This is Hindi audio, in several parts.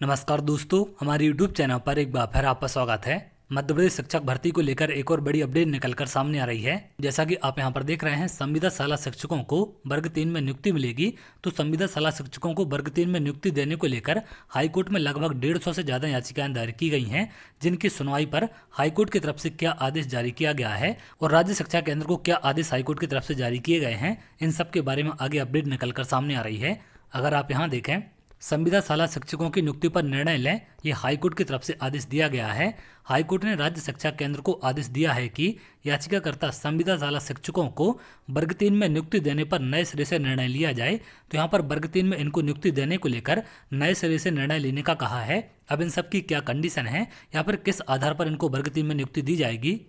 नमस्कार दोस्तों, हमारे YouTube चैनल पर एक बार फिर आपका स्वागत है। मध्य प्रदेश शिक्षक भर्ती को लेकर एक और बड़ी अपडेट निकलकर सामने आ रही है। जैसा कि आप यहां पर देख रहे हैं, संविदा शाला शिक्षकों को वर्ग 3 में नियुक्ति मिलेगी। तो संविदा शाला शिक्षकों को वर्ग 3 में नियुक्ति देने को लेकर हाईकोर्ट में लगभग 150 से ज़्यादा याचिकाएं दायर की गई हैं, जिनकी सुनवाई पर हाईकोर्ट की तरफ से क्या आदेश जारी किया गया है और राज्य शिक्षा केंद्र को क्या आदेश हाईकोर्ट की तरफ से जारी किए गए हैं, इन सब के बारे में आगे अपडेट निकलकर सामने आ रही है। अगर आप यहाँ देखें, संविदा शाला शिक्षकों की नियुक्ति पर निर्णय लें, ये हाईकोर्ट की तरफ से आदेश दिया गया है। हाईकोर्ट ने राज्य शिक्षा केंद्र को आदेश दिया है कि याचिकाकर्ता संविदा शाला शिक्षकों को वर्ग 3 में नियुक्ति देने पर नए सिरे से निर्णय लिया जाए। तो यहाँ पर वर्ग 3 में इनको नियुक्ति देने को लेकर नए सिरे से निर्णय लेने का कहा है। अब इन सब की क्या कंडीशन है, यहाँ पर किस आधार पर इनको वर्ग 3 में नियुक्ति दी जाएगी।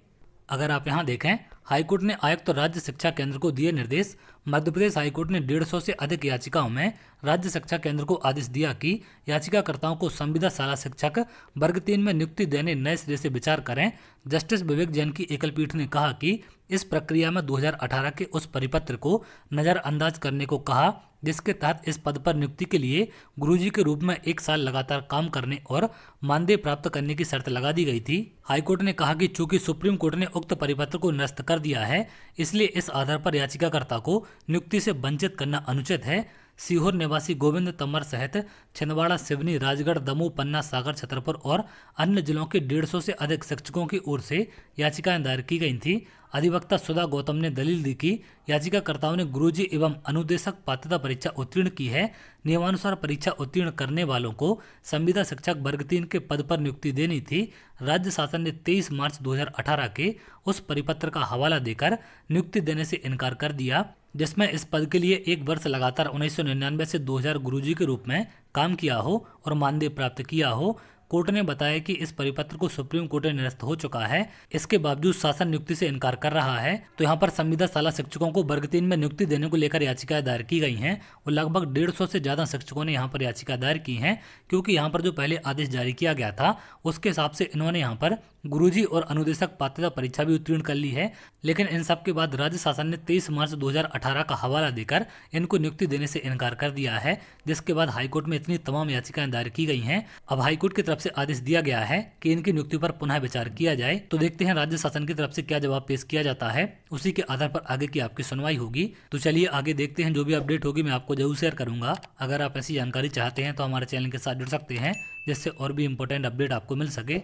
अगर आप यहाँ देखें, हाईकोर्ट ने आयुक्त तो राज्य शिक्षा केंद्र को दिए निर्देश। मध्य प्रदेश हाईकोर्ट ने 150 से अधिक याचिकाओं में राज्य शिक्षा केंद्र को आदेश दिया कि याचिकाकर्ताओं को संविदा शाला शिक्षक वर्ग 3 में नियुक्ति देने नए सिरे से विचार करें। जस्टिस विवेक जैन की एकल पीठ ने कहा कि इस प्रक्रिया में 2018 के उस परिपत्र को नज़रअंदाज करने को कहा, जिसके तहत इस पद पर नियुक्ति के लिए गुरुजी के रूप में 1 साल लगातार काम करने और मानदेय प्राप्त करने की शर्त लगा दी गई थी। हाईकोर्ट ने कहा कि चूंकि सुप्रीम कोर्ट ने उक्त परिपत्र को निरस्त कर दिया है, इसलिए इस आधार पर याचिकाकर्ता को नियुक्ति से वंचित करना अनुचित है। सीहोर निवासी गोविंद तम्मर सहित छिंदवाड़ा, सिवनी, राजगढ़, दमोह, पन्ना, सागर, छतरपुर और अन्य जिलों के 150 से अधिक शिक्षकों की ओर से याचिकाएं दायर की गई थी। अधिवक्ता सुधा गौतम ने दलील दी कि याचिकाकर्ताओं ने गुरुजी एवं अनुदेशक पात्रता परीक्षा उत्तीर्ण की है। नियमानुसार परीक्षा उत्तीर्ण करने वालों को संविदा शिक्षक वर्ग 3 के पद पर नियुक्ति देनी थी। राज्य शासन ने 23 मार्च 2018 के उस परिपत्र का हवाला देकर नियुक्ति देने से इनकार कर दिया, जिसमें इस पद के लिए 1 वर्ष लगातार 1999 से 2000 गुरुजी के रूप में काम किया हो और मानदेय प्राप्त किया हो। कोर्ट ने बताया कि इस परिपत्र को सुप्रीम कोर्ट में निरस्त हो चुका है, इसके बावजूद शासन नियुक्ति से इनकार कर रहा है। तो यहाँ पर संविदा शाला शिक्षकों को वर्ग 3 में नियुक्ति देने को लेकर याचिकाएं दायर की गई हैं और लगभग 150 से ज़्यादा शिक्षकों ने यहाँ पर याचिका दायर की हैं, क्योंकि यहाँ पर जो पहले आदेश जारी किया गया था उसके हिसाब से इन्होंने यहाँ पर गुरुजी और अनुदेशक पात्रता परीक्षा भी उत्तीर्ण कर ली है। लेकिन इन सब के बाद राज्य शासन ने 23 मार्च 2018 का हवाला देकर इनको नियुक्ति देने से इनकार कर दिया है, जिसके बाद हाईकोर्ट में इतनी तमाम याचिकाएं दायर की गई हैं। अब हाईकोर्ट की तरफ से आदेश दिया गया है कि इनकी नियुक्ति पर पुनः विचार किया जाए। तो देखते हैं राज्य शासन की तरफ से क्या जवाब पेश किया जाता है, उसी के आधार पर आगे की आपकी सुनवाई होगी। तो चलिए आगे देखते हैं, जो भी अपडेट होगी मैं आपको जरूर शेयर करूंगा। अगर आप ऐसी जानकारी चाहते हैं तो हमारे चैनल के साथ जुड़ सकते हैं, जिससे और भी इंपॉर्टेंट अपडेट आपको मिल सके।